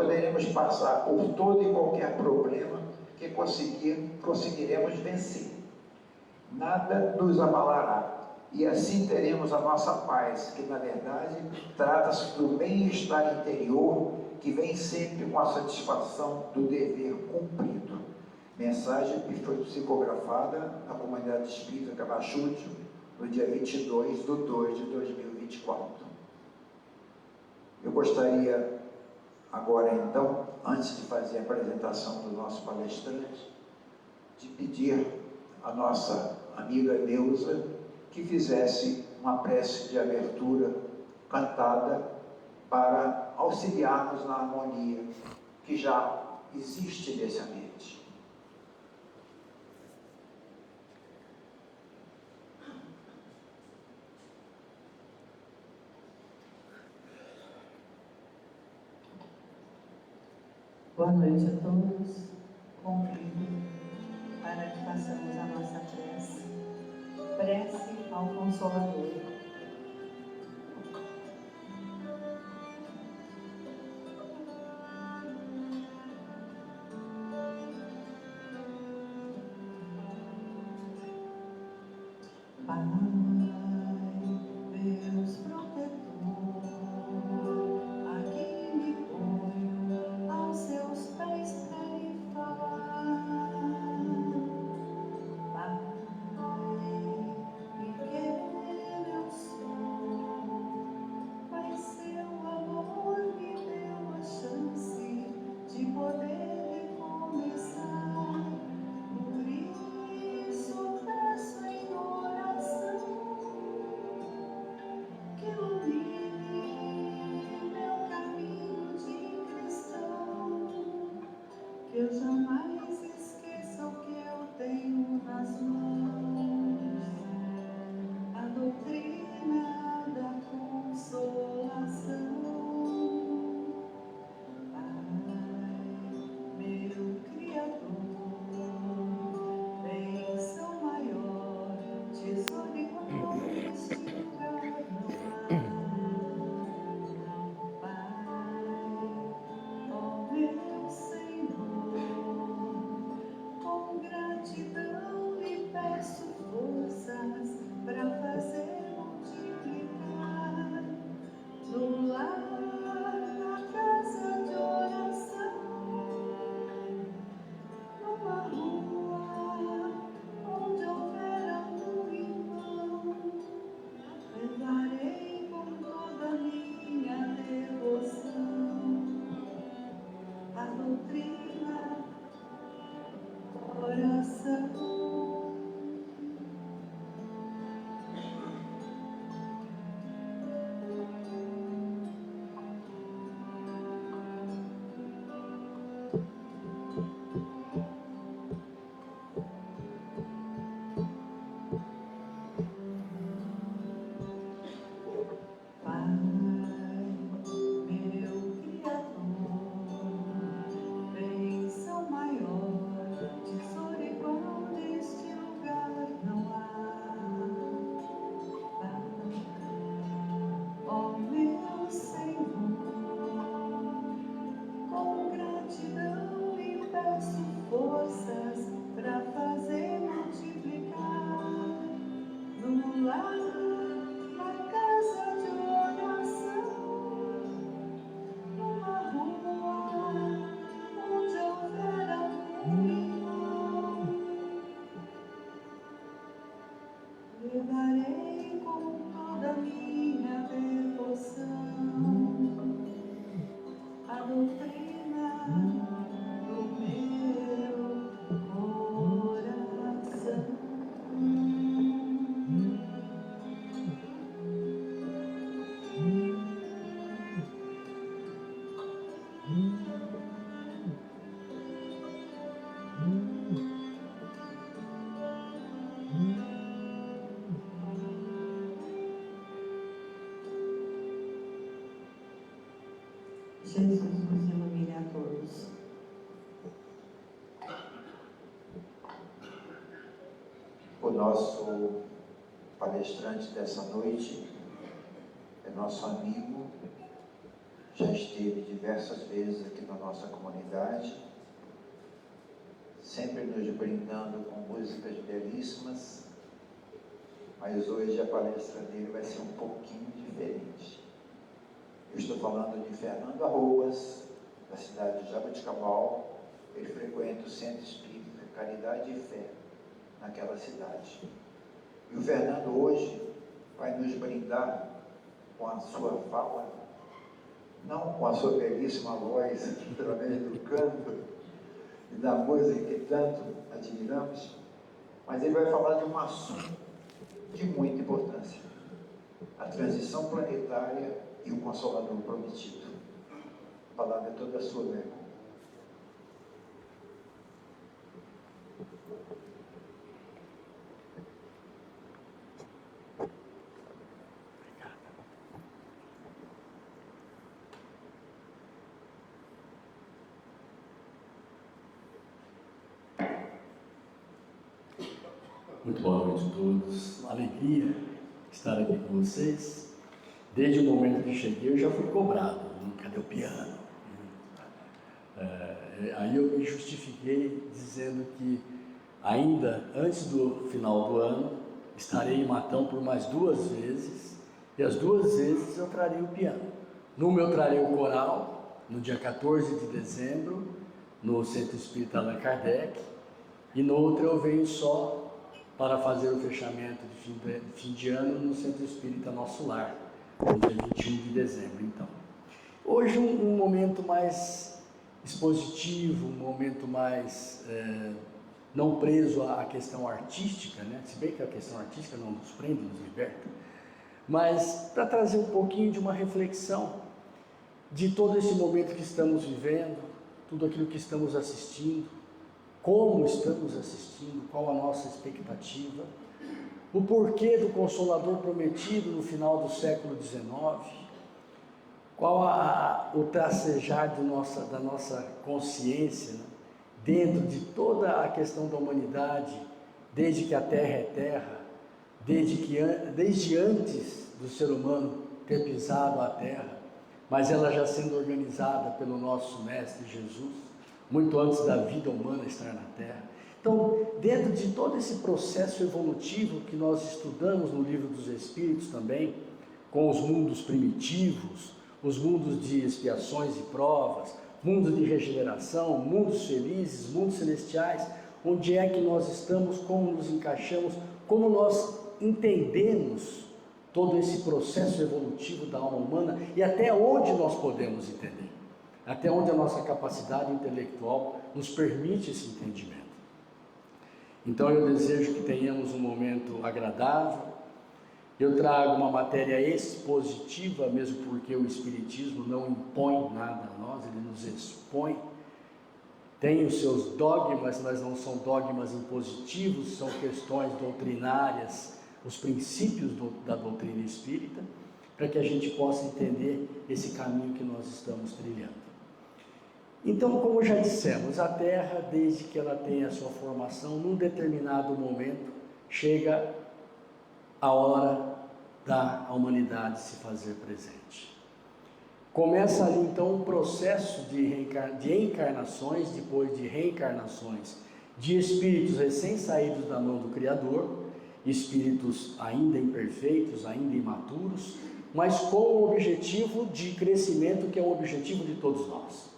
poderemos passar por todo e qualquer problema que conseguiremos vencer. Nada nos abalará, e assim teremos a nossa paz, que na verdade trata-se do bem-estar interior que vem sempre com a satisfação do dever cumprido. Mensagem que foi psicografada na Comunidade Espírita Cabachúdio, no dia 22/2/2024. Eu gostaria agora, então, antes de fazer a apresentação do nosso palestrante, de pedir à nossa amiga Neuza que fizesse uma prece de abertura cantada para auxiliarmos na harmonia que já existe nesse ambiente. Boa noite a todos. Convido para que façamos a nossa prece. Prece ao Consolador. Pai, Deus protetor, aqui me ponho aos seus pés tarefar. Pai, pequeno eu sou, mas seu amor me deu a chance de poder recomeçar. Por isso peço em oração que ilumine meu caminho de cristão, que eu jamais esqueça o que eu tenho nas mãos, a doutrina da consolação. Pai, meu Criador, bênção maior, tesouro igual neste lugar não há. Pai, ó meu Senhor, com gratidão lhe peço forças para fazer multiplicar no lar, na casa de oração, numa rua onde houver algum irmão, levarei com toda a minha devoção a doutrina, oração. Pai, meu Criador, bênção maior, tesouro igual neste lugar não há. Pai, ó meu Senhor, com gratidão lhe peço forças para fazer multiplicar no lar, na casa de oração, numa rua onde houver algum irmão, levarei com toda a minha devoção a doutrina do meu coração. Jesus nos ilumine a todos. O nosso palestrante dessa noite é nosso amigo já esteve diversas vezes aqui na nossa comunidade, sempre nos brindando com músicas belíssimas, mas hoje a palestra dele vai ser um pouquinho diferente. Eu estou falando de Fernando Arroas, da cidade de Jaboticabal. Ele frequenta o Centro Espírita Caridade e Fé, naquela cidade. E o Fernando hoje vai nos brindar com a sua fala, não com a sua belíssima voz, através do canto e da música que tanto admiramos, mas ele vai falar de um assunto de muita importância: a transição planetária e o Consolador prometido. A palavra é toda sua, meu irmão. Muito boa noite a todos. Uma alegria estar aqui com vocês. Desde o momento que cheguei, eu já fui cobrado. Cadê o piano? Aí eu me justifiquei dizendo que ainda antes do final do ano estarei em Matão por mais 2 vezes, e as 2 vezes eu trarei o piano. Numa eu trarei o coral, no dia 14 de dezembro, no Centro Espírita Allan Kardec, e no outro eu venho só para fazer o fechamento de fim de ano no Centro Espírita Nosso Lar, no dia 21 de dezembro. Então, hoje um momento mais expositivo, um momento mais não preso à questão artística, né? Se bem que a questão artística não nos prende, nos liberta, mas para trazer um pouquinho de uma reflexão de todo esse momento que estamos vivendo, tudo aquilo que estamos assistindo, como estamos assistindo, qual a nossa expectativa, o porquê do Consolador prometido no final do século XIX, qual o tracejar da nossa consciência, né? Dentro de toda a questão da humanidade, desde que a Terra é Terra, desde antes do ser humano ter pisado a Terra, mas ela já sendo organizada pelo nosso Mestre Jesus, muito antes da vida humana estar na Terra. Então, dentro de todo esse processo evolutivo que nós estudamos no Livro dos Espíritos também, com os mundos primitivos, os mundos de expiações e provas, mundos de regeneração, mundos felizes, mundos celestiais, onde é que nós estamos, como nos encaixamos, como nós entendemos todo esse processo evolutivo da alma humana e até onde nós podemos entender, até onde a nossa capacidade intelectual nos permite esse entendimento. Então eu desejo que tenhamos um momento agradável. Eu trago uma matéria expositiva, mesmo porque o Espiritismo não impõe nada a nós, ele nos expõe. Tem os seus dogmas, mas não são dogmas impositivos, são questões doutrinárias, os princípios da doutrina espírita, para que a gente possa entender esse caminho que nós estamos trilhando. Então, como já dissemos, a Terra, desde que ela tem a sua formação, num determinado momento, chega a hora da humanidade se fazer presente. Começa ali então um processo de encarnações, depois de reencarnações, de espíritos recém-saídos da mão do Criador, espíritos ainda imperfeitos, ainda imaturos, mas com o objetivo de crescimento, que é o objetivo de todos nós.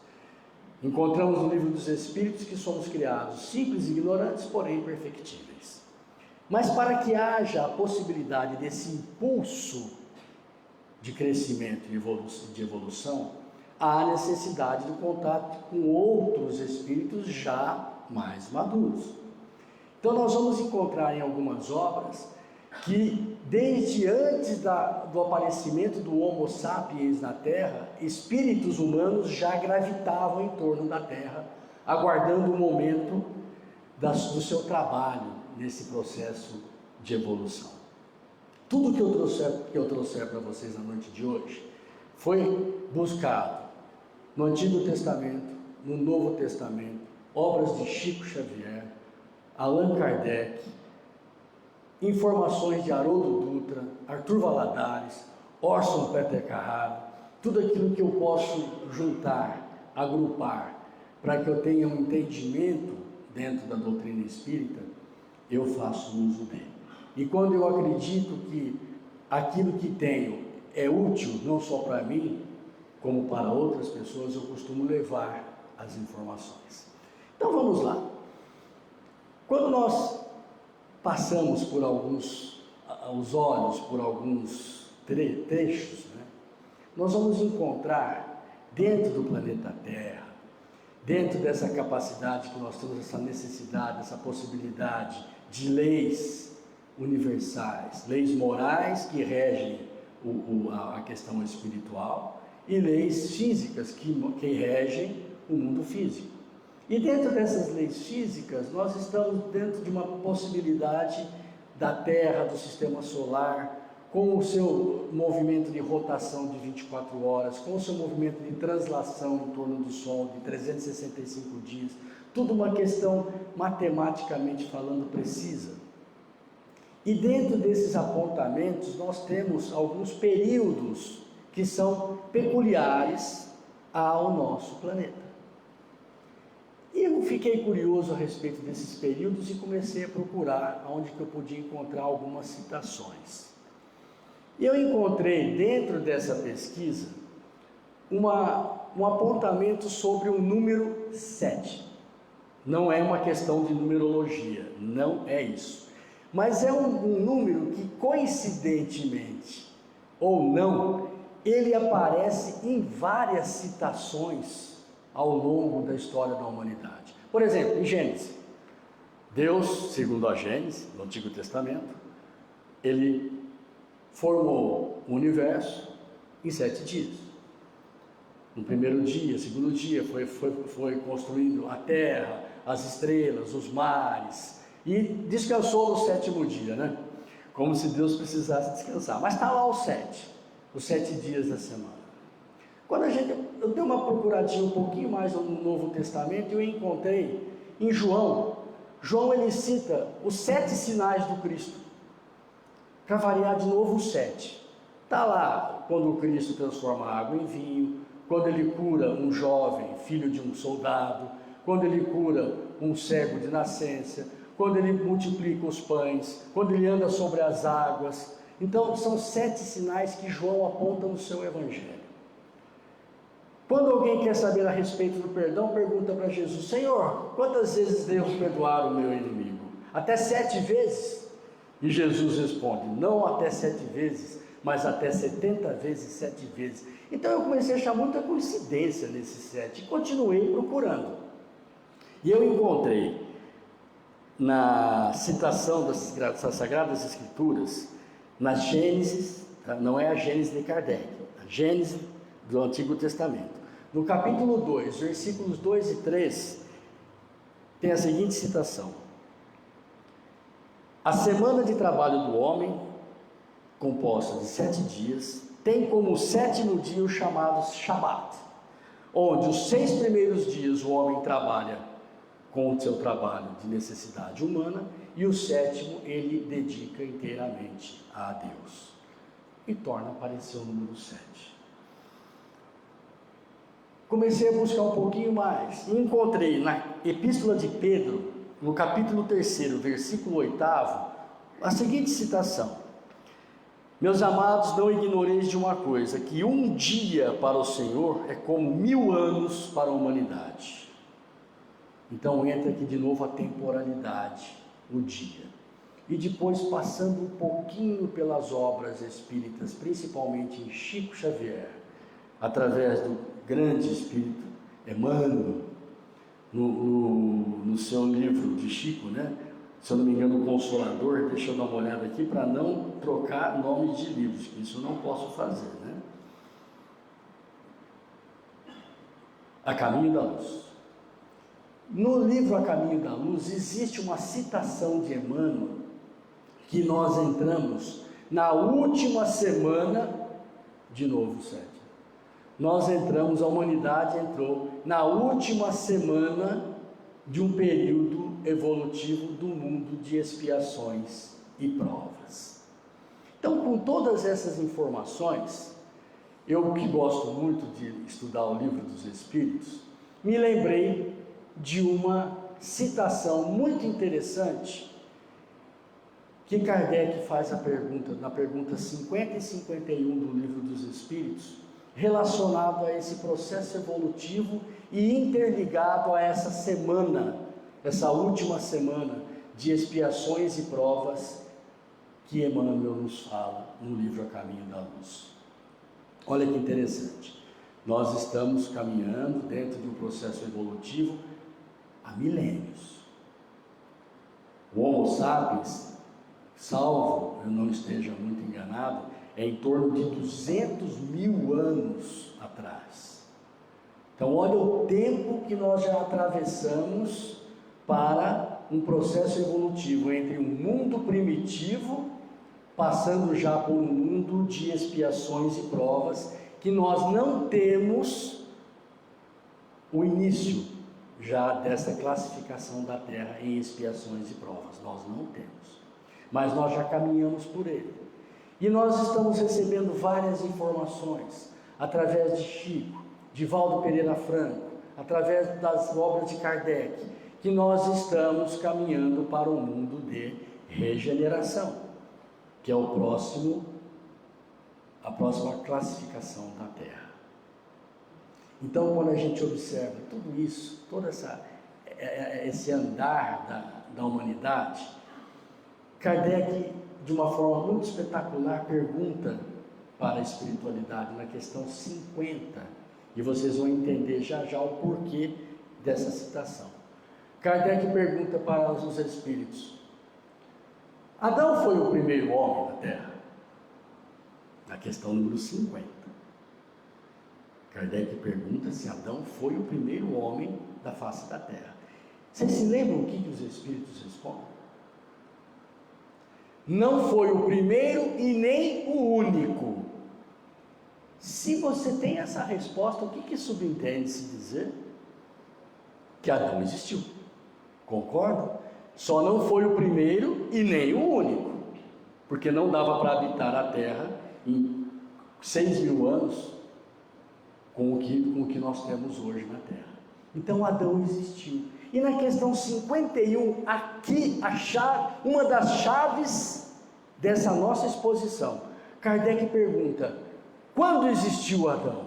Encontramos no Livro dos Espíritos que somos criados simples e ignorantes, porém perfectíveis. Mas para que haja a possibilidade desse impulso de crescimento e de evolução, há necessidade do contato com outros espíritos já mais maduros. Então nós vamos encontrar em algumas obras que desde antes do aparecimento do Homo sapiens na Terra, espíritos humanos já gravitavam em torno da Terra, aguardando o momento do seu trabalho nesse processo de evolução. Tudo que eu trouxer para vocês na noite de hoje foi buscado no Antigo Testamento, no Novo Testamento, obras de Chico Xavier, Allan Kardec, informações de Haroldo Dutra, Arthur Valadares, Orson Peter Carraro, tudo aquilo que eu posso juntar, agrupar, para que eu tenha um entendimento dentro da doutrina espírita, eu faço uso dele. E quando eu acredito que aquilo que tenho é útil, não só para mim, como para outras pessoas, eu costumo levar as informações. Então vamos lá. Quando nós passamos por aos olhos, por alguns trechos, né, nós vamos encontrar dentro do planeta Terra, dentro dessa capacidade que nós temos, essa necessidade, essa possibilidade de leis universais, leis morais que regem a questão espiritual e leis físicas que regem o mundo físico. E dentro dessas leis físicas, nós estamos dentro de uma possibilidade da Terra, do sistema solar, com o seu movimento de rotação de 24 horas, com o seu movimento de translação em torno do Sol de 365 dias, tudo uma questão matematicamente falando precisa. E dentro desses apontamentos nós temos alguns períodos que são peculiares ao nosso planeta. E eu fiquei curioso a respeito desses períodos e comecei a procurar onde que eu podia encontrar algumas citações. E eu encontrei dentro dessa pesquisa um apontamento sobre o número 7. Não é uma questão de numerologia, não é isso. Mas é um número que, coincidentemente ou não, ele aparece em várias citações ao longo da história da humanidade. Por exemplo, em Gênesis, Deus, segundo a Gênesis, no Antigo Testamento, ele formou o universo em 7 dias. No primeiro dia, segundo dia, foi construindo a terra, as estrelas, os mares, e descansou no 7º dia, né? Como se Deus precisasse descansar. Mas está lá os 7 dias da semana. Quando eu dei uma procuradinha um pouquinho mais no Novo Testamento, eu encontrei em João. João, ele cita os 7 sinais do Cristo. Para variar de novo, o 7. Está lá quando o Cristo transforma a água em vinho, quando ele cura um jovem, filho de um soldado, quando ele cura um cego de nascença, quando ele multiplica os pães, quando ele anda sobre as águas. Então, são 7 sinais que João aponta no seu Evangelho. Quando alguém quer saber a respeito do perdão, pergunta para Jesus: Senhor, quantas vezes devo perdoar o meu inimigo? Até 7 vezes? E Jesus responde: não até 7 vezes, mas até 70 vezes 7 vezes. Então eu comecei a achar muita coincidência nesses 7 e continuei procurando. E eu encontrei na citação das Sagradas Escrituras, na Gênesis, não é a Gênesis de Kardec, a Gênesis do Antigo Testamento. No capítulo 2, versículos 2 e 3, tem a seguinte citação: a semana de trabalho do homem, composta de 7 dias, tem como 7º dia o chamado Shabat, onde os 6 primeiros dias o homem trabalha com o seu trabalho de necessidade humana, e o 7º ele dedica inteiramente a Deus. E torna a aparecer o número 7. Comecei a buscar um pouquinho mais, e encontrei na Epístola de Pedro, no capítulo 3, versículo 8, a seguinte citação: meus amados, não ignoreis de uma coisa, que um dia para o Senhor é como 1000 anos para a humanidade. Então entra aqui de novo a temporalidade, o dia. E depois, passando um pouquinho pelas obras espíritas, principalmente em Chico Xavier, através do grande espírito Emmanuel, no seu livro de Chico, né? Se eu não me engano, o Consolador, deixa eu dar uma olhada aqui para não trocar nomes de livros, que isso eu não posso fazer, né? A Caminho da Luz. No livro A Caminho da Luz existe uma citação de Emmanuel que nós entramos na última semana de novo 7. Nós entramos, a humanidade entrou na última semana de um período evolutivo do mundo de expiações e provas. Então, com todas essas informações, eu que gosto muito de estudar o Livro dos Espíritos, me lembrei de uma citação muito interessante que Kardec faz na pergunta 50 e 51 do Livro dos Espíritos, relacionado a esse processo evolutivo e interligado a essa semana, essa última semana de expiações e provas que Emmanuel nos fala no livro A Caminho da Luz. Olha que interessante, nós estamos caminhando dentro de um processo evolutivo há milênios. O Homo sapiens, salvo eu não esteja muito enganado, é em torno de 200 mil anos atrás. Então olha o tempo que nós já atravessamos para um processo evolutivo entre um mundo primitivo, passando já por um mundo de expiações e provas, que nós não temos o início já dessa classificação da Terra em expiações e provas, nós não temos, mas nós já caminhamos por ele. E nós estamos recebendo várias informações, através de Chico, de Valdo Pereira Franco, através das obras de Kardec, que nós estamos caminhando para um mundo de regeneração, que é a próxima classificação da Terra. Então, quando a gente observa tudo isso, todo esse andar da humanidade, Kardec, de uma forma muito espetacular, pergunta para a espiritualidade na questão 50, e vocês vão entender já já o porquê dessa citação. Kardec pergunta para os espíritos: Adão foi o primeiro homem da Terra? Na questão número 50. Kardec pergunta se Adão foi o primeiro homem da face da Terra. Vocês se lembram o que os espíritos respondem? Não foi o primeiro e nem o único. Se você tem essa resposta, o que subentende-se dizer? Que Adão existiu. Concordam? Só não foi o primeiro e nem o único, porque não dava para habitar a Terra em 6.000 anos com o que nós temos hoje na Terra. Então Adão existiu. E na questão 51, aqui uma das chaves dessa nossa exposição, Kardec pergunta: quando existiu Adão?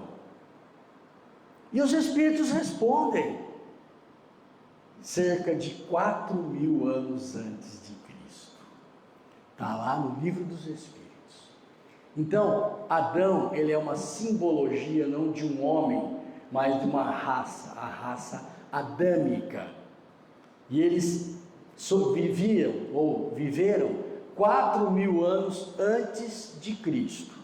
E os espíritos respondem: cerca de 4.000 anos antes de Cristo. Está lá no Livro dos Espíritos. Então, Adão, ele é uma simbologia não de um homem, mas de uma raça, a raça adâmica. E eles viveram 4.000 anos antes de Cristo.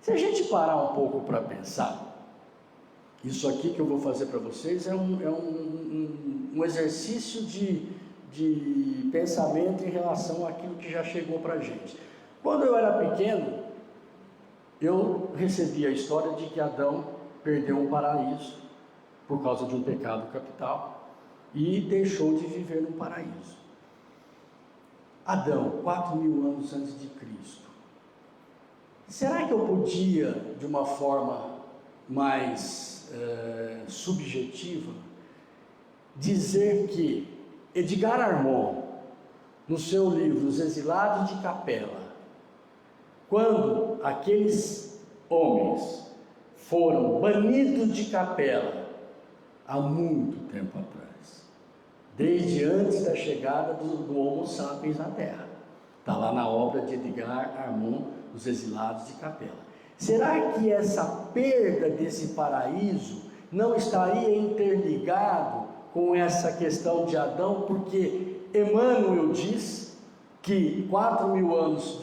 Se a gente parar um pouco para pensar, isso aqui que eu vou fazer para vocês é um exercício de pensamento em relação àquilo que já chegou para a gente. Quando eu era pequeno, eu recebi a história de que Adão perdeu um paraíso por causa de um pecado capital e deixou de viver no paraíso. Adão, 4.000 anos antes de Cristo. Será que eu podia, de uma forma mais subjetiva, dizer que Edgar Armond, no seu livro Os Exilados de Capela, quando aqueles homens foram banidos de Capela há muito tempo atrás, desde antes da chegada do Homo sapiens na Terra, está lá na obra de Edgar Armond, Os Exilados de Capela. Será que essa perda desse paraíso não estaria interligado com essa questão de Adão? Porque Emmanuel diz que 4.000 anos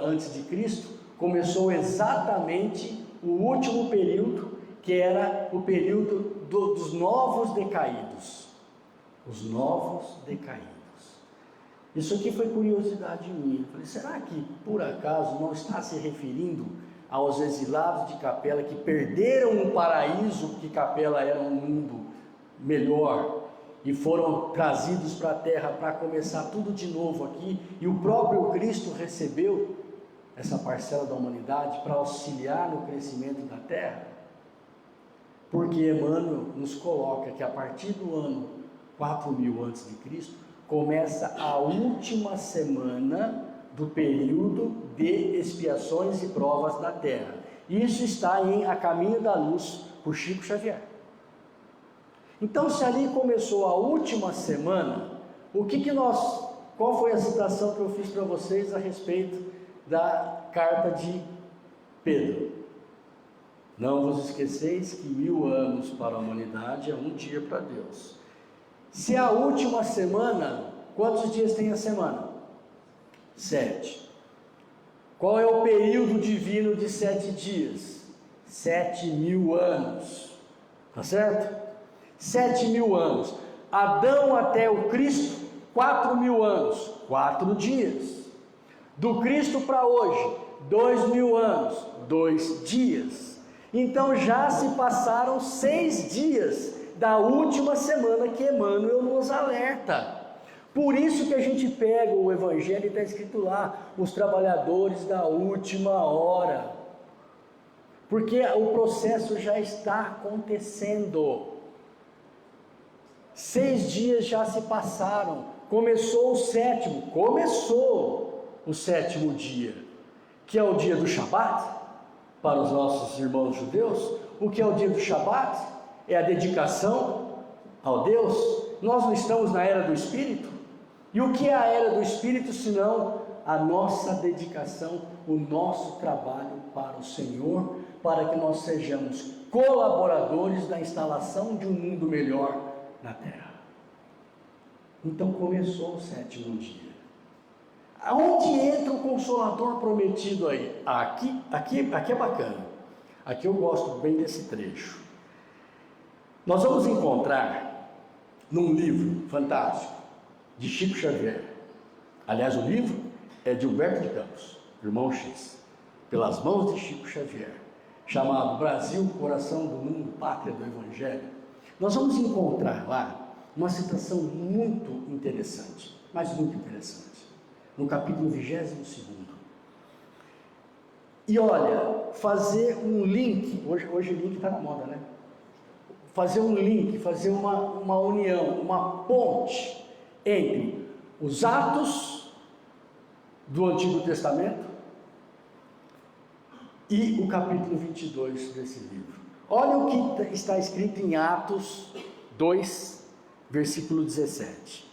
antes de Cristo começou exatamente o último período, que era o período dos novos decaídos. Os novos decaídos. Isso aqui foi curiosidade minha. Eu falei, será que por acaso não está se referindo aos exilados de Capela que perderam um paraíso, porque Capela era um mundo melhor, e foram trazidos para a Terra para começar tudo de novo aqui, e o próprio Cristo recebeu essa parcela da humanidade para auxiliar no crescimento da terra? Porque Emmanuel nos coloca que a partir do ano 4000 a.C., começa a última semana do período de expiações e provas da terra. Isso está em A Caminho da Luz, por Chico Xavier. Então, se ali começou a última semana, qual foi a citação que eu fiz para vocês a respeito da carta de Pedro? Não vos esqueceis que 1000 anos para a humanidade é um dia para Deus. Se a última semana, quantos dias tem a semana? 7. Qual é o período divino de 7 dias? 7.000 anos. Tá certo? 7.000 anos. Adão até o Cristo, 4.000 anos. 4 dias. Do Cristo para hoje, 2.000 anos. 2 dias. Então já se passaram 6 dias da última semana que Emmanuel nos alerta. Por isso que a gente pega o Evangelho e está escrito lá, os trabalhadores da última hora. Porque o processo já está acontecendo. 6 dias já se passaram. Começou o sétimo dia, que é o dia do Shabat, para os nossos irmãos judeus. O que é o dia do Shabat? É a dedicação ao Deus. Nós não estamos na era do Espírito? E o que é a era do Espírito, senão a nossa dedicação, o nosso trabalho para o Senhor, para que nós sejamos colaboradores da instalação de um mundo melhor na Terra. Então começou o 7º dia. Aonde entra o Consolador prometido aí? Aqui é bacana. Aqui eu gosto bem desse trecho. Nós vamos encontrar num livro fantástico de Chico Xavier. Aliás, o livro é de Humberto de Campos, irmão X, pelas mãos de Chico Xavier, chamado Brasil, Coração do Mundo, Pátria do Evangelho. Nós vamos encontrar lá uma citação muito interessante, mas muito interessante, no capítulo 22º. E olha, fazer um link, hoje link está na moda, né? Fazer um link, fazer uma união, uma ponte entre os atos do Antigo Testamento e o capítulo 22 desse livro. Olha o que está escrito em Atos 2, versículo 17.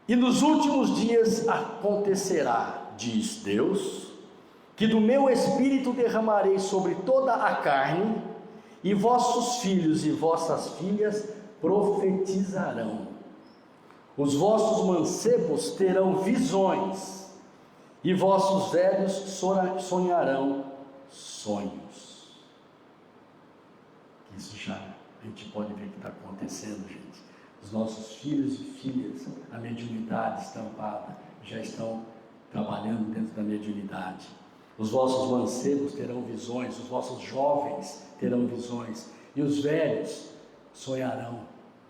E nos últimos dias acontecerá, diz Deus, que do meu Espírito derramarei sobre toda a carne, e vossos filhos e vossas filhas profetizarão. Os vossos mancebos terão visões, e vossos velhos sonharão sonhos. Isso já a gente pode ver que está acontecendo, gente. Os nossos filhos e filhas, a mediunidade estampada, já estão trabalhando dentro da mediunidade. Os vossos mancebos terão visões, os vossos jovens terão visões, e os velhos sonharão,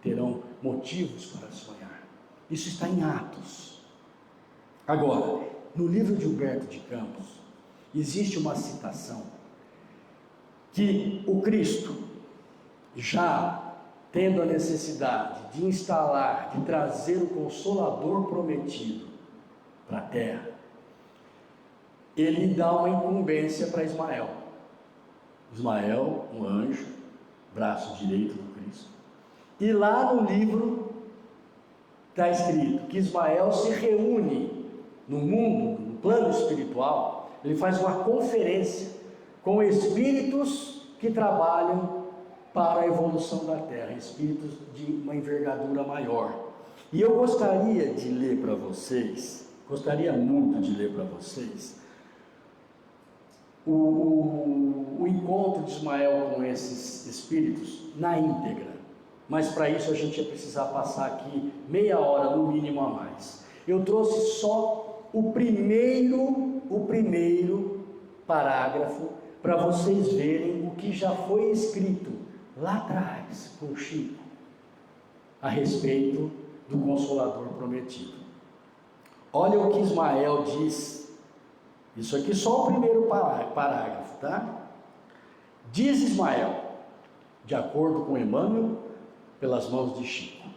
terão motivos para sonhar. Isso está em Atos. Agora, no livro de Humberto de Campos, existe uma citação que o Cristo, já tendo a necessidade de instalar, de trazer o Consolador prometido para a terra, ele dá uma incumbência para Ismael. Ismael, um anjo, braço direito do Cristo. E lá no livro está escrito que Ismael se reúne no mundo, no plano espiritual. Ele faz uma conferência com espíritos que trabalham para a evolução da terra, espíritos de uma envergadura maior. E eu gostaria de ler para vocês, gostaria muito de ler para vocês, o encontro de Ismael com esses espíritos na íntegra. Mas para isso a gente ia precisar passar aqui meia hora no mínimo a mais. Eu trouxe só o primeiro parágrafo para vocês verem o que já foi escrito lá atrás com Chico a respeito do Consolador prometido. Olha o que Ismael diz Isso aqui só o primeiro parágrafo, tá? Diz Ismael, de acordo com Emmanuel, pelas mãos de Chico.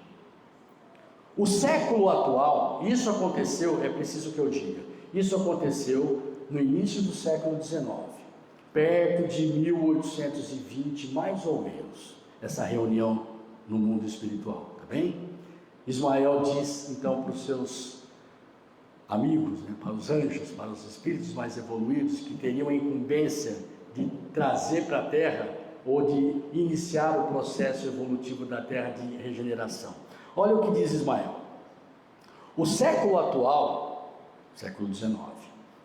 O século atual, isso aconteceu, é preciso que eu diga, isso aconteceu no início do século XIX, perto de 1820, mais ou menos, essa reunião no mundo espiritual, tá bem? Ismael diz então para os seus amigos, né, para os anjos, para os espíritos mais evoluídos, que teriam a incumbência de trazer para a Terra, ou de iniciar o processo evolutivo da Terra de regeneração. Olha o que diz Ismael. O século atual, século XIX,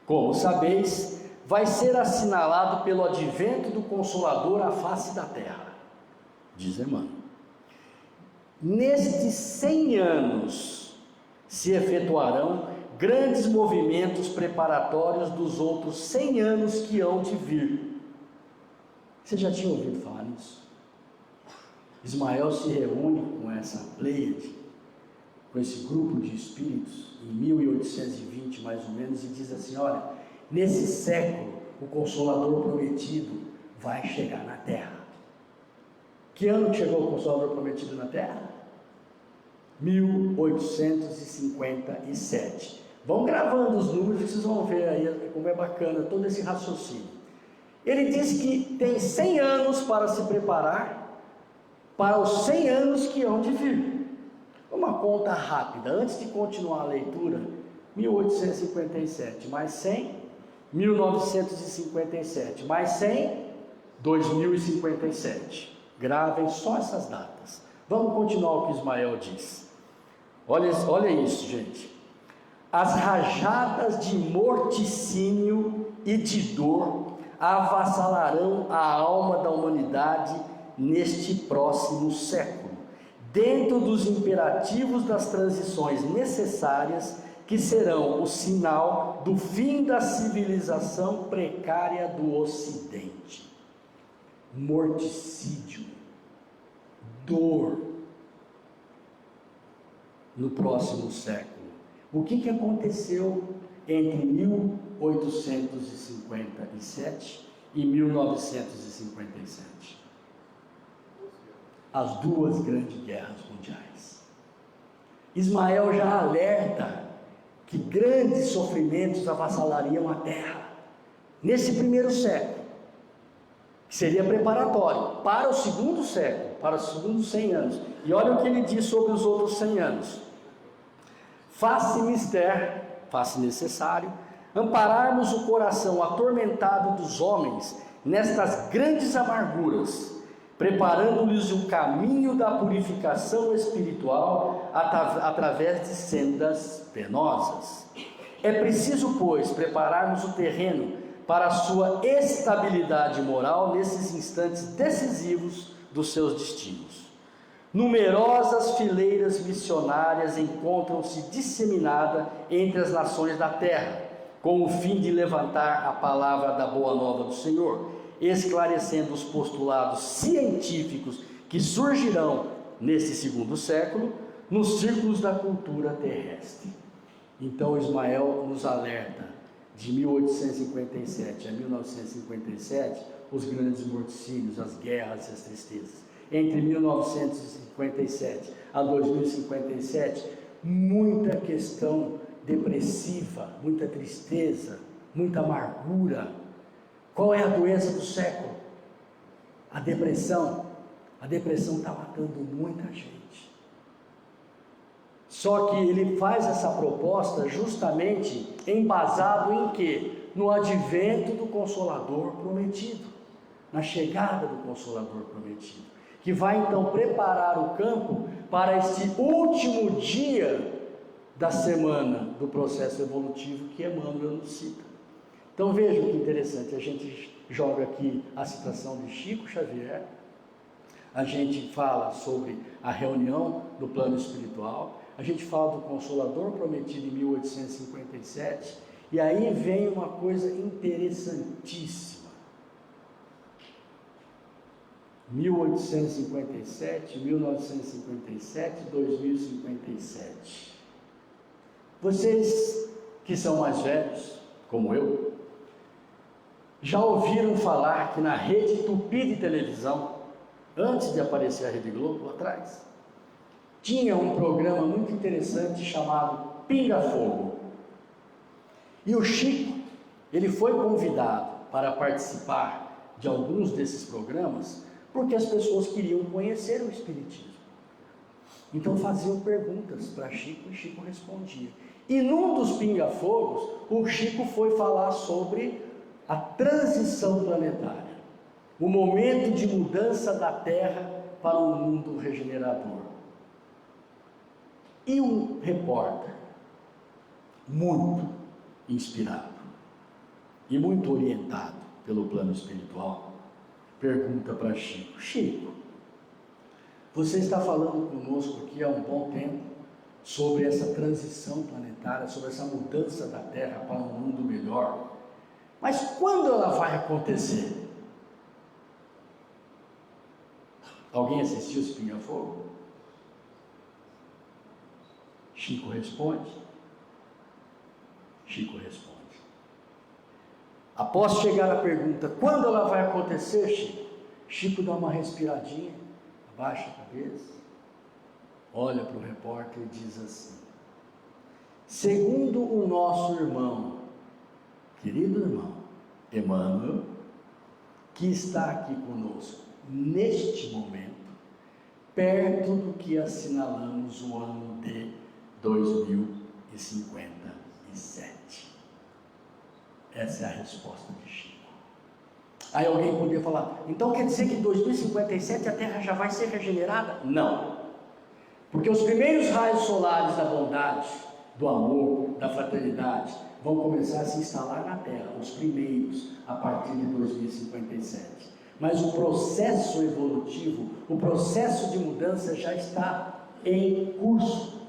como sabeis, vai ser assinalado pelo advento do Consolador à face da Terra, diz Emmanuel. Nestes 100 anos se efetuarão grandes movimentos preparatórios dos outros 100 anos que hão de vir. Você já tinha ouvido falar nisso? Ismael se reúne com essa pleiade, com esse grupo de espíritos, em 1820 mais ou menos, e diz assim: olha, nesse século o Consolador prometido vai chegar na Terra. Que ano que chegou o Consolador prometido na Terra? 1857. Vão gravando os números que vocês vão ver aí como é bacana todo esse raciocínio. Ele diz que tem 100 anos para se preparar para os 100 anos que hão de vir. Uma conta rápida, antes de continuar a leitura: 1857 mais 100, 1957 mais 100, 2057. Gravem só essas datas. Vamos continuar o que Ismael diz. Olha isso, gente. As rajadas de morticínio e de dor avassalarão a alma da humanidade neste próximo século, dentro dos imperativos das transições necessárias, que serão o sinal do fim da civilização precária do Ocidente. Morticídio, dor no próximo século. O que aconteceu entre 1857 e 1957? As duas grandes guerras mundiais. Ismael já alerta que grandes sofrimentos avassalariam a Terra nesse primeiro século, que seria preparatório para o segundo século, para os segundos 100 anos. E olha o que ele diz sobre os outros 100 anos: faz-se mister, faz-se necessário, ampararmos o coração atormentado dos homens nestas grandes amarguras, preparando-lhes o caminho da purificação espiritual através de sendas penosas. É preciso, pois, prepararmos o terreno para a sua estabilidade moral nesses instantes decisivos dos seus destinos. Numerosas fileiras missionárias encontram-se disseminadas entre as nações da terra, com o fim de levantar a palavra da boa nova do Senhor, esclarecendo os postulados científicos que surgirão nesse segundo século nos círculos da cultura terrestre. Então Ismael nos alerta: de 1857 a 1957, os grandes morticínios, as guerras e as tristezas. Entre 1957 a 2057, muita questão depressiva, muita tristeza, muita amargura. Qual é a doença do século? A depressão. A depressão está matando muita gente. Só que ele faz essa proposta justamente embasado em quê? No advento do Consolador prometido, na chegada do Consolador prometido, que vai então preparar o campo para este último dia da semana do processo evolutivo que Emmanuel nos cita. Então vejam que interessante, a gente joga aqui a citação de Chico Xavier, a gente fala sobre a reunião do plano espiritual, a gente fala do Consolador prometido em 1857, e aí vem uma coisa interessantíssima. 1857, 1957, 2057. Vocês que são mais velhos, como eu, Já ouviram falar que na rede Tupi de televisão, antes de aparecer a Rede Globo lá atrás, tinha um programa muito interessante chamado Pinga Fogo. E o Chico, ele foi convidado para participar de alguns desses programas, porque as pessoas queriam conhecer o Espiritismo. Então faziam perguntas para Chico e Chico respondia. E num dos Pinga-Fogos, o Chico foi falar sobre a transição planetária, o momento de mudança da Terra para um mundo regenerador. E um repórter, muito inspirado e muito orientado pelo plano espiritual, pergunta para Chico: Chico, você está falando conosco aqui há um bom tempo sobre essa transição planetária, sobre essa mudança da Terra para um mundo melhor, mas quando ela vai acontecer? Alguém assistiu esse Pinga Fogo? Chico responde. Chico responde. Após chegar a pergunta, quando ela vai acontecer, Chico? Chico dá uma respiradinha, abaixa a cabeça, olha para o repórter e diz assim: segundo o nosso irmão, querido irmão, Emmanuel, que está aqui conosco neste momento, perto do que assinalamos o ano de 2057. Essa é a resposta de Chico. Aí alguém podia falar, então quer dizer que em 2057 a Terra já vai ser regenerada? Não, porque os primeiros raios solares da bondade, do amor, da fraternidade, vão começar a se instalar na Terra, os primeiros, a partir de 2057. Mas o processo evolutivo, o processo de mudança já está em curso.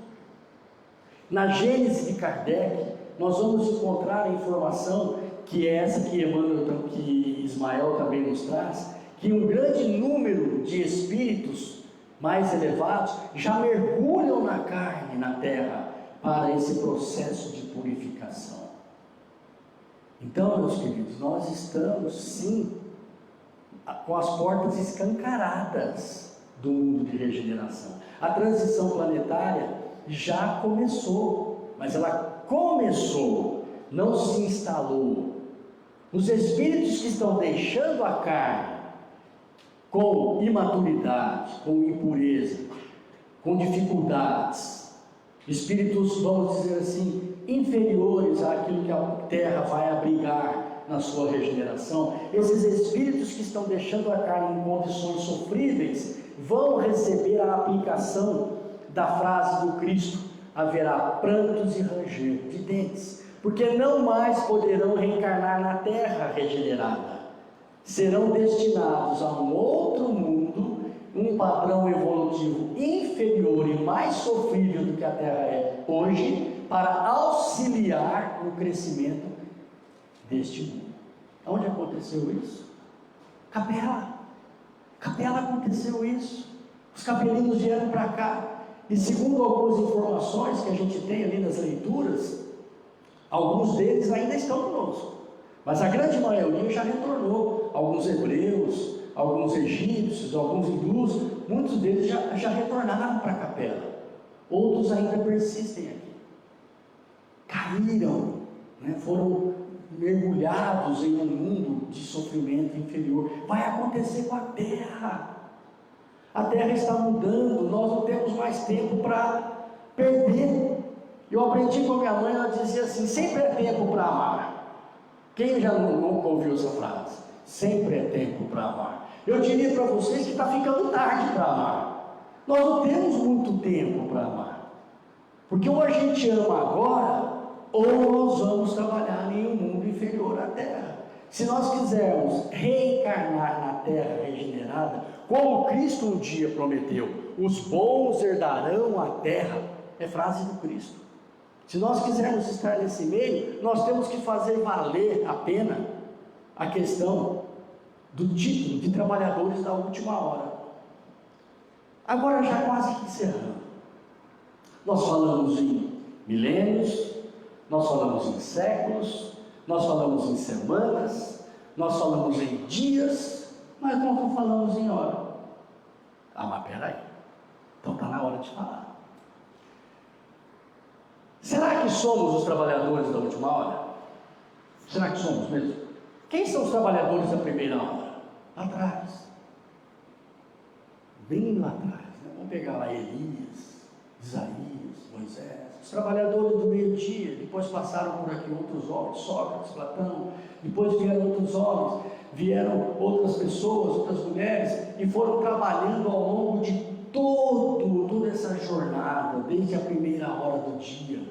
Na Gênese de Kardec, nós vamos encontrar a informação, que é essa que Emmanuel, que Ismael também nos traz, que um grande número de espíritos mais elevados já mergulham na carne, na terra, para esse processo de purificação. Então, meus queridos, nós estamos sim com as portas escancaradas do mundo de regeneração. A transição planetária já começou, mas ela começou, não se instalou. Os espíritos que estão deixando a carne com imaturidade, com impureza, com dificuldades, espíritos, vamos dizer assim, inferiores àquilo que a Terra vai abrigar na sua regeneração, esses espíritos que estão deixando a carne em condições sofríveis, vão receber a aplicação da frase do Cristo: haverá prantos e ranger de dentes, porque não mais poderão reencarnar na terra regenerada, serão destinados a um outro mundo, um padrão evolutivo inferior e mais sofrível do que a terra é hoje, para auxiliar no crescimento deste mundo. Onde aconteceu isso? Capela aconteceu isso. Os capelinos vieram para cá, e segundo algumas informações que a gente tem ali nas leituras, alguns deles ainda estão conosco, mas a grande maioria já retornou. Alguns hebreus, alguns egípcios, alguns hindus, muitos deles já retornaram para a capela, outros ainda persistem aqui. Caíram, foram mergulhados em um mundo de sofrimento inferior. Vai acontecer com a terra. A terra está mudando, nós não temos mais tempo para perder. Eu aprendi com a minha mãe, ela dizia assim: sempre é tempo para amar. Quem já nunca ouviu essa frase? Sempre é tempo para amar. Eu diria para vocês que está ficando tarde para amar. Nós não temos muito tempo para amar, porque ou a gente ama agora, ou nós vamos trabalhar em um mundo inferior à terra. Se nós quisermos reencarnar na terra regenerada, como Cristo um dia prometeu, os bons herdarão a terra, é frase do Cristo. Se nós quisermos estar nesse meio, nós temos que fazer valer a pena a questão do título de trabalhadores da última hora. Agora, já quase que encerrando, nós falamos em milênios, nós falamos em séculos, nós falamos em semanas, nós falamos em dias, mas nós não falamos em hora. Ah, mas peraí, então está na hora de falar. Será que somos os trabalhadores da última hora? Será que somos mesmo? Quem são os trabalhadores da primeira hora? Lá atrás. Bem lá atrás. Né? Vamos pegar lá Elias, Isaías, Moisés. Os trabalhadores do meio-dia. Depois passaram por aqui outros homens, Sócrates, Platão. Depois vieram outros homens. Vieram outras pessoas, outras mulheres. E foram trabalhando ao longo de toda essa jornada, desde a primeira hora do dia.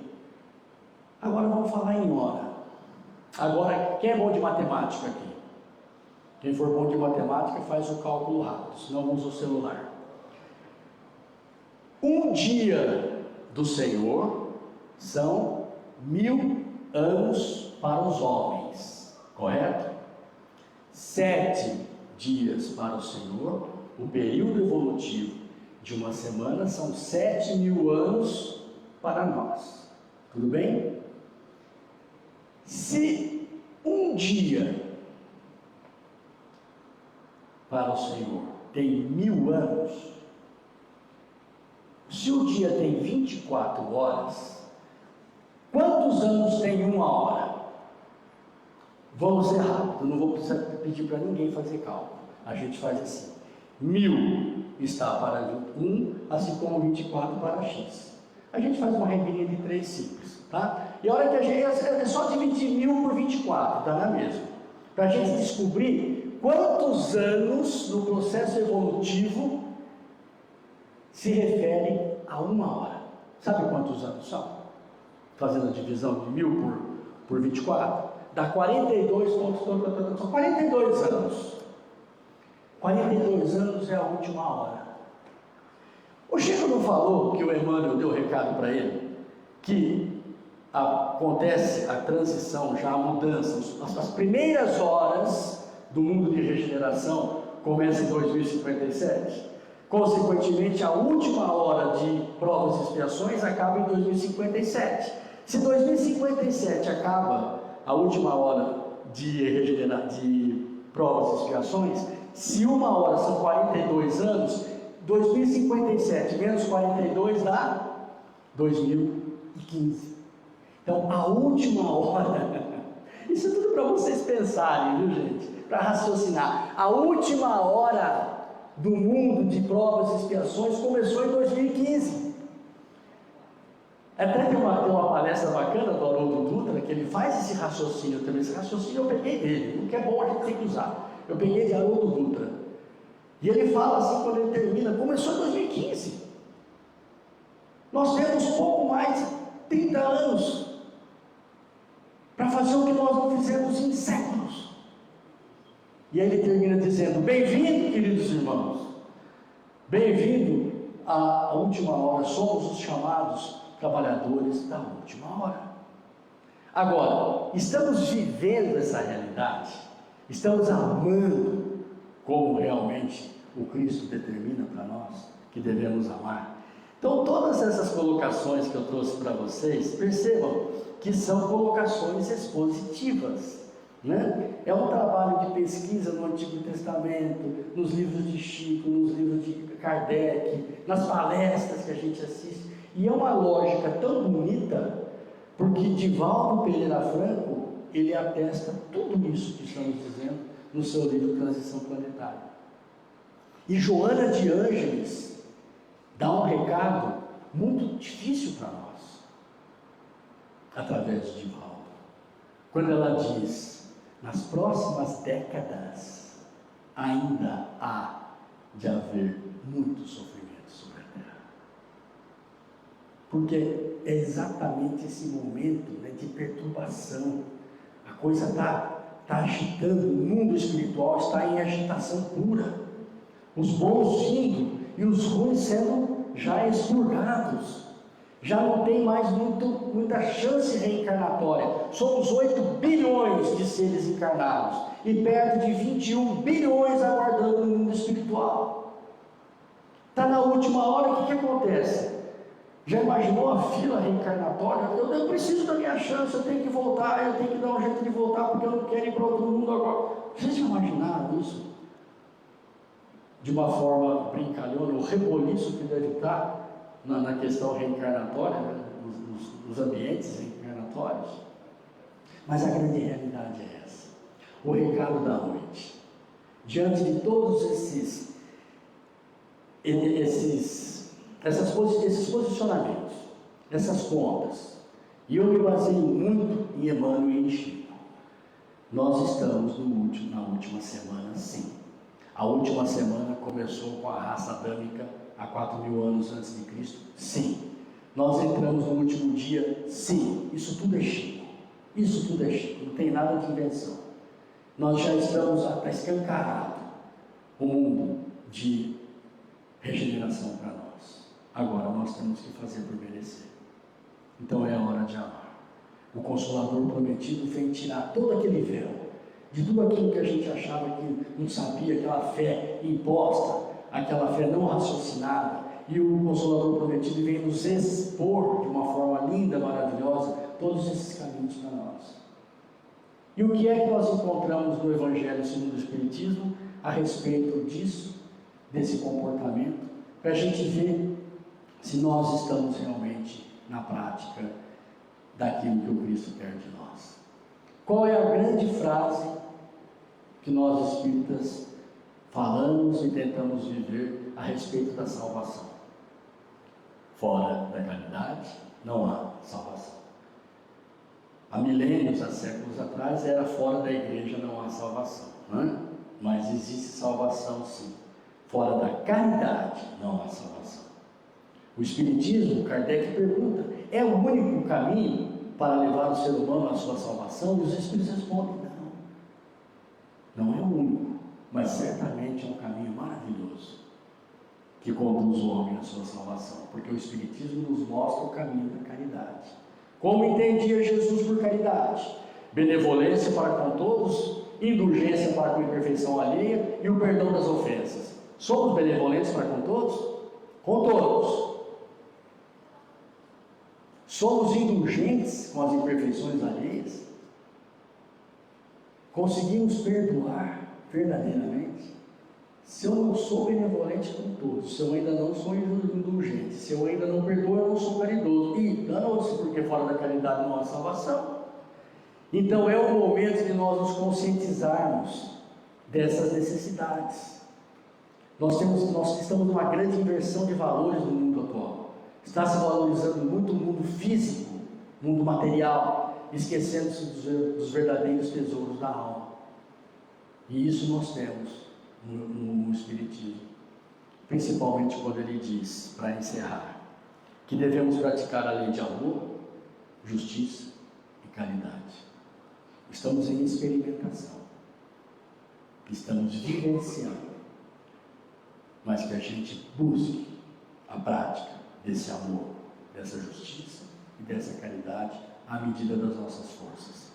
Agora vamos falar em hora. Agora, quem é bom de matemática aqui? Quem for bom de matemática faz o cálculo rápido, senão usa o celular. Um dia do Senhor são 1000 anos para os homens, correto? 7 dias para o Senhor, o período evolutivo de uma semana são 7.000 anos para nós. Tudo bem? Se um dia para o Senhor tem 1000 anos, se o dia tem 24 horas, quantos anos tem uma hora? Vamos ser rápido, não vou precisar pedir para ninguém fazer cálculo. A gente faz assim: 1000 está para 1, assim como 24 para x. A gente faz uma regrinha de 3 simples, tá? E a hora que a gente é só dividir 1000 por 24, tá na mesma. Para a gente descobrir quantos anos no processo evolutivo se refere a uma hora. Sabe quantos anos são? Fazendo a divisão de 1000 por 24, dá 42 pontos, são 42 anos. 42 anos é a última hora. O Chico não falou que o Emmanuel deu recado para ele? Que acontece a transição, já a mudança, as primeiras horas do mundo de regeneração começam em 2057. Consequentemente, a última hora de provas e expiações acaba em 2057. Se 2057 acaba a última hora de provas e expiações, se uma hora são 42 anos, 2057 menos 42 dá 2015. Então, a última hora, isso é tudo para vocês pensarem, viu, gente? Para raciocinar. A última hora do mundo de provas e expiações começou em 2015. Até tem uma palestra bacana do Haroldo Dutra, que ele faz esse raciocínio também. Esse raciocínio eu peguei dele, o que é bom a gente tem que usar. Eu peguei de Haroldo Dutra. E ele fala assim, quando ele termina, começou em 2015. Nós temos pouco mais de 30 anos para fazer o que nós não fizemos em séculos. E aí ele termina dizendo: bem-vindo, queridos irmãos, bem-vindo à última hora, somos os chamados trabalhadores da última hora. Agora, estamos vivendo essa realidade, estamos amando como realmente o Cristo determina para nós que devemos amar. Então, todas essas colocações que eu trouxe para vocês, percebam que são colocações expositivas, né? É um trabalho de pesquisa no Antigo Testamento, nos livros de Chico, nos livros de Kardec, nas palestras que a gente assiste, e é uma lógica tão bonita, porque Divaldo Pereira Franco, ele atesta tudo isso que estamos dizendo no seu livro Transição Planetária. E Joana de Ângeles dá um recado muito difícil para nós, através de Divaldo, quando ela diz: nas próximas décadas ainda há de haver muito sofrimento sobre a Terra, porque é exatamente esse momento, né, de perturbação. A coisa está agitando, o mundo espiritual está em agitação pura, os bons vindo e os ruins sendo já expurgados. Já não tem mais muita chance reencarnatória. Somos 8 bilhões de seres encarnados e perto de 21 bilhões aguardando no mundo espiritual. Está na última hora, o que acontece? Já imaginou a fila reencarnatória? Eu preciso da minha chance, eu tenho que voltar, eu tenho que dar um jeito de voltar, porque eu não quero ir para outro mundo agora. Vocês já imaginaram isso? De uma forma brincalhona, o reboliço que deve estar na questão reencarnatória, né? Nos ambientes reencarnatórios. Mas a grande realidade é essa. O recado da noite. Diante de todos esses posicionamentos, essas contas, e eu me baseio muito em Emmanuel e em Chico, nós estamos na última semana, sim. A última semana começou com a raça adâmica há 4.000 anos antes de Cristo, sim. Nós entramos no último dia, sim. Isso tudo é Chico, não tem nada de invenção. Nós já estamos escancarado o mundo de regeneração para nós. Agora nós temos que fazer por merecer. Então é a hora de amar. O Consolador prometido vem tirar todo aquele véu de tudo aquilo que a gente achava que não sabia, aquela fé imposta, aquela fé não raciocinada. E o Consolador prometido vem nos expor de uma forma linda, maravilhosa, todos esses caminhos para nós. E o que é que nós encontramos no Evangelho segundo o Espiritismo a respeito disso, desse comportamento, para a gente ver se nós estamos realmente na prática daquilo que o Cristo quer de nós. Qual é a grande frase que nós espíritas falamos e tentamos viver a respeito da salvação? Fora da caridade não há salvação. Há milênios, há séculos atrás, era fora da igreja não há salvação, né? Mas existe salvação sim. Fora da caridade não há salvação. O Espiritismo, Kardec pergunta, é o único caminho para levar o ser humano à sua salvação? E os Espíritos respondem, não é o único, mas certamente é um caminho maravilhoso que conduz o homem à sua salvação, porque o Espiritismo nos mostra o caminho da caridade. Como entendia Jesus por caridade? Benevolência para com todos, indulgência para com a imperfeição alheia e o perdão das ofensas. Somos benevolentes para com todos? Com todos. Somos indulgentes com as imperfeições alheias? Conseguimos perdoar verdadeiramente? Se eu não sou benevolente com todos, se eu ainda não sou indulgente, se eu ainda não perdoo, eu não sou caridoso. E danou-se, porque fora da caridade não há salvação. Então é o momento de nós nos conscientizarmos dessas necessidades. Nós estamos numa grande inversão de valores no mundo atual. Está se valorizando muito o mundo físico, mundo material, esquecendo-se dos verdadeiros tesouros da alma. E isso nós temos no Espiritismo, principalmente quando ele diz, para encerrar, que devemos praticar a lei de amor, justiça e caridade. Estamos em experimentação, estamos vivenciando, mas que a gente busque a prática desse amor, dessa justiça e dessa caridade à medida das nossas forças.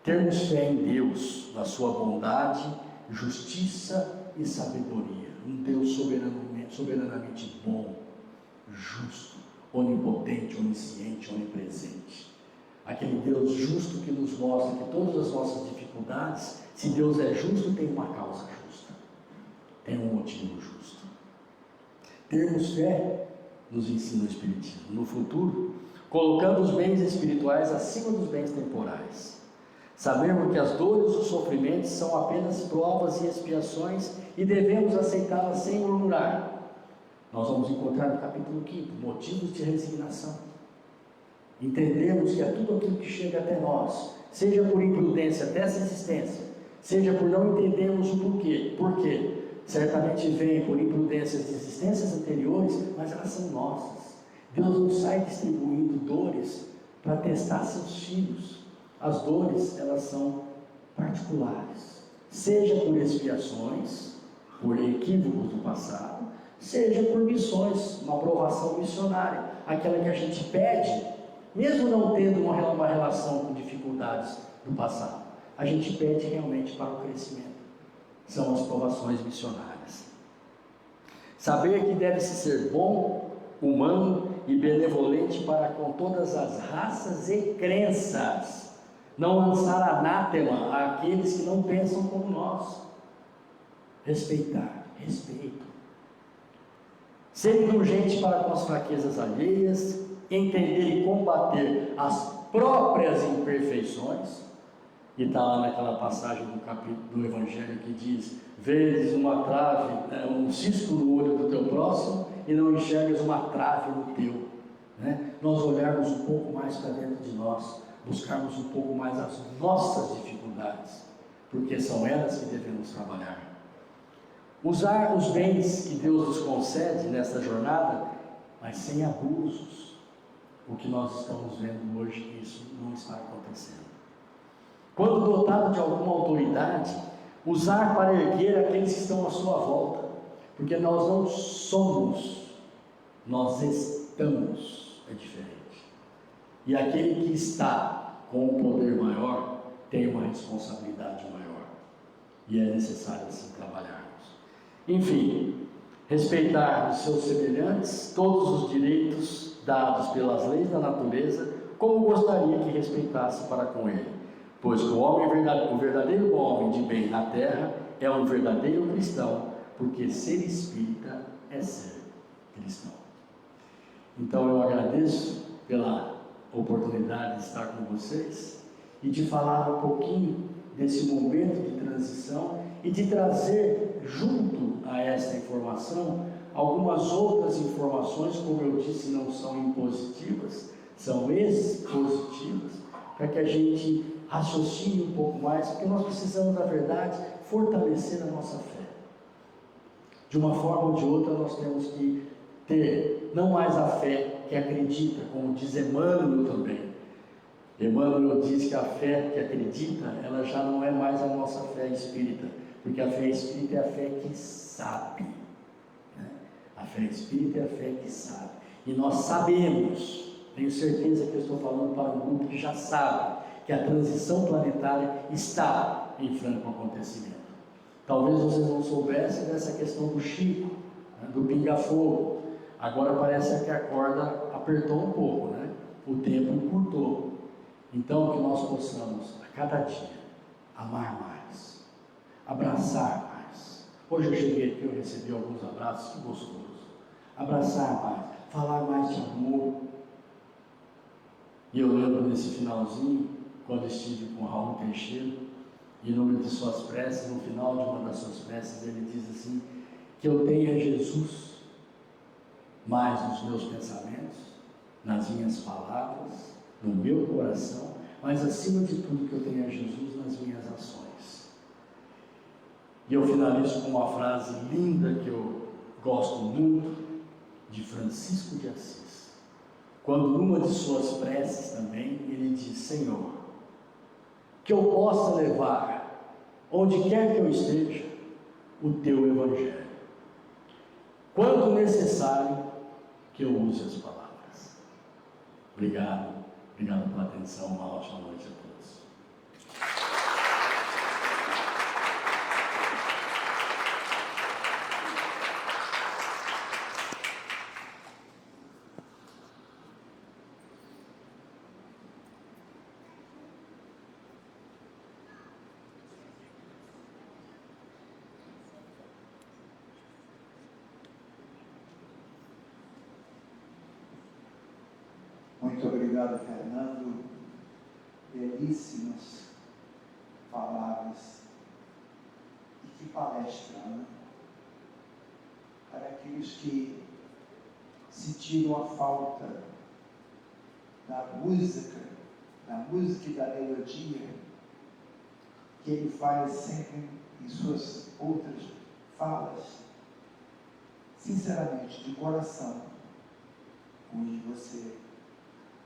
Termos fé em Deus, na sua bondade, justiça e sabedoria, um Deus soberanamente bom, justo, onipotente, onisciente, onipresente. Aquele Deus justo que nos mostra que todas as nossas dificuldades, se Deus é justo, tem uma causa justa, tem um motivo justo. Termos fé, nos ensina o Espiritismo, no futuro, colocando os bens espirituais acima dos bens temporais. Sabemos que as dores e os sofrimentos são apenas provas e expiações e devemos aceitá-las sem murmurar. Nós vamos encontrar no capítulo 5, motivos de resignação. Entendemos que é tudo aquilo que chega até nós, seja por imprudência dessa existência, seja por não entendermos o porquê. Por quê? Certamente vem por imprudências de existências anteriores, mas elas são nossas. Deus não sai distribuindo dores para testar seus filhos. As dores, elas são particulares, seja por expiações, por equívocos do passado, seja por missões, uma aprovação missionária, aquela que a gente pede, mesmo não tendo uma relação com dificuldades do passado, a gente pede realmente para o crescimento. São as provações missionárias. Saber que deve-se ser bom, humano e benevolente para com todas as raças e crenças, não lançar anátema àqueles que não pensam como nós. Respeitar, respeito. Ser indulgente para com as fraquezas alheias, entender e combater as próprias imperfeições. E está lá naquela passagem do capítulo do Evangelho que diz: vês uma trave, um cisco no olho do teu próximo e não enxergas uma trave no teu. Nós olharmos um pouco mais para dentro de nós, buscarmos um pouco mais as nossas dificuldades, porque são elas que devemos trabalhar. Usar os bens que Deus nos concede nessa jornada, mas sem abusos. O que nós estamos vendo hoje, isso não está acontecendo. Quando dotado de alguma autoridade, usar para erguer aqueles que estão à sua volta, porque nós não somos, nós estamos, é diferente. E aquele que está com um poder maior, tem uma responsabilidade maior, e é necessário assim trabalharmos. Enfim, respeitar os seus semelhantes, todos os direitos dados pelas leis da natureza, como gostaria que respeitasse para com ele, pois o verdadeiro homem de bem na terra é um verdadeiro cristão, porque ser espírita é ser cristão. Então eu agradeço pela oportunidade de estar com vocês e de falar um pouquinho desse momento de transição e de trazer junto a esta informação algumas outras informações, como eu disse, não são impositivas, são expositivas, para que a gente raciocine um pouco mais, porque nós precisamos, na verdade, fortalecer a nossa fé. De uma forma ou de outra, nós temos que ter não mais a fé que acredita, como diz Emmanuel também. Emmanuel diz que a fé que acredita, ela já não é mais a nossa fé espírita, porque a fé espírita é a fé que sabe. A fé espírita é a fé que sabe. E nós sabemos, tenho certeza que eu estou falando para um grupo que já sabe, que a transição planetária está em franco acontecimento. Talvez vocês não soubessem dessa questão do Chico, do pinga-fogo. Agora parece que a corda apertou um pouco, o tempo encurtou. Então que nós possamos, a cada dia, amar mais, abraçar mais. Hoje eu cheguei aqui, eu recebi alguns abraços, que gostoso. Abraçar mais, falar mais de amor. E eu lembro desse finalzinho, quando estive com Raul Teixeira, e no número de suas preces, no final de uma das suas preces, ele diz assim: que eu tenha Jesus mais nos meus pensamentos, nas minhas palavras, no meu coração, mas acima de tudo que eu tenha Jesus nas minhas ações. E eu finalizo com uma frase linda que eu gosto muito, de Francisco de Assis, quando numa de suas preces também, ele diz: Senhor, que eu possa levar, onde quer que eu esteja, o Teu Evangelho, quando necessário, que eu use as palavras. Obrigado pela atenção, uma ótima noite a todos. Muito obrigado, Fernando. Belíssimas palavras. E que palestra, Para aqueles que sentiram a falta da música e da melodia que ele faz sempre em suas outras falas. Sinceramente, de coração, hoje você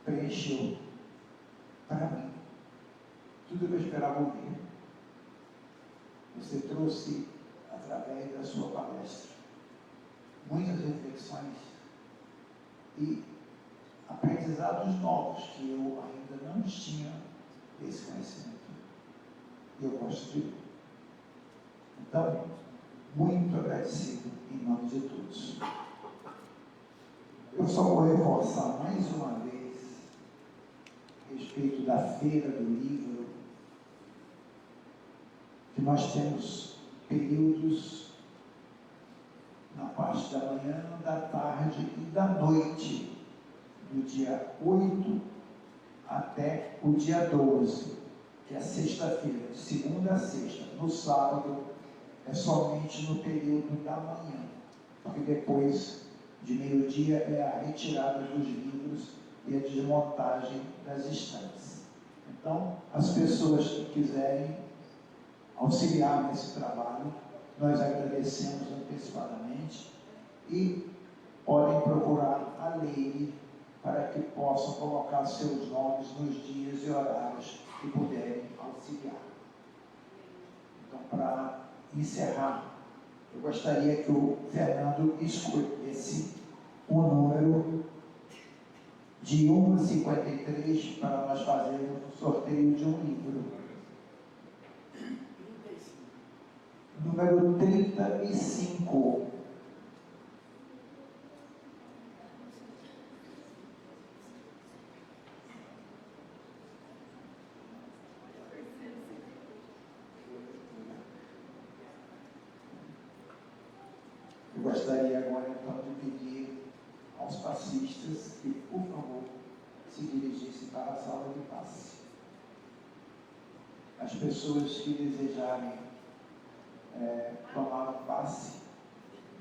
preencheu para mim tudo que eu esperava ouvir. Você trouxe, através da sua palestra, muitas reflexões e aprendizados novos que eu ainda não tinha esse conhecimento. E eu gosto de. Então, muito agradecido em nome de todos. Eu só vou reforçar mais uma vez a respeito da feira do livro, que nós temos períodos na parte da manhã, da tarde e da noite, do dia 8 até o dia 12, que é a sexta-feira, de segunda a sexta. No sábado é somente no período da manhã, porque depois de meio-dia é a retirada dos livros e a desmontagem das estantes. Então, as pessoas que quiserem auxiliar nesse trabalho, nós agradecemos antecipadamente e podem procurar a Leire para que possam colocar seus nomes nos dias e horários que puderem auxiliar. Então, para encerrar, eu gostaria que o Fernando escolhesse o número de 1 a 53 para nós fazermos o sorteio de um livro. Número 35. Eu gostaria agora então de pedir aos passistas que, por favor, se dirigissem para a sala de passe. As pessoas que desejarem tomar um passe,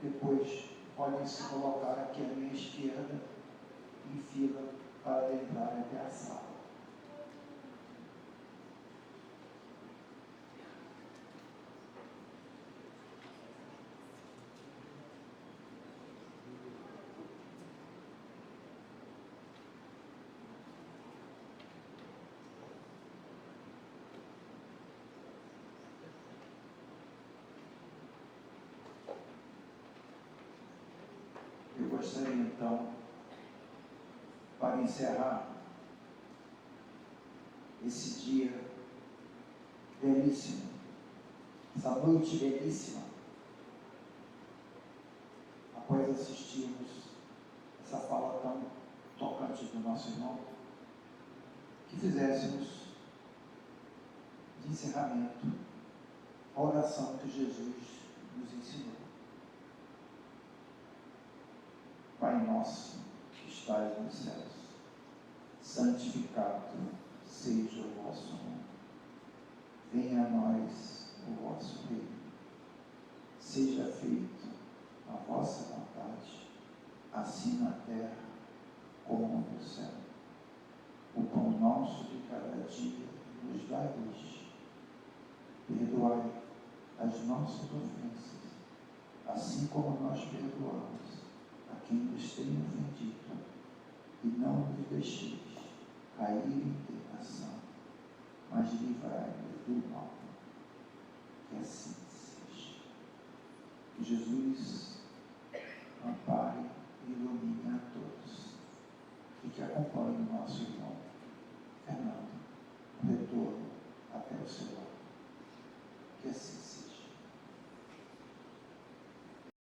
depois podem se colocar aqui à minha esquerda, em fila, para entrar até a sala. Eu gostaria então, para encerrar esse dia belíssimo, essa noite belíssima, após assistirmos essa fala tão tocante do nosso irmão, que fizéssemos de encerramento a oração que Jesus nos ensinou. Pai nosso que estais nos céus, santificado seja o vosso nome. Venha a nós o vosso reino. Seja feito a vossa vontade, assim na terra como no céu. O pão nosso de cada dia nos dai hoje. Perdoai as nossas ofensas, assim como nós perdoamos a quem nos tem ofendido, e não nos deixeis cair em tentação, mas livrai-nos do mal. Que assim seja. Que Jesus ampare e ilumine a todos, e que acompanhe o nosso irmão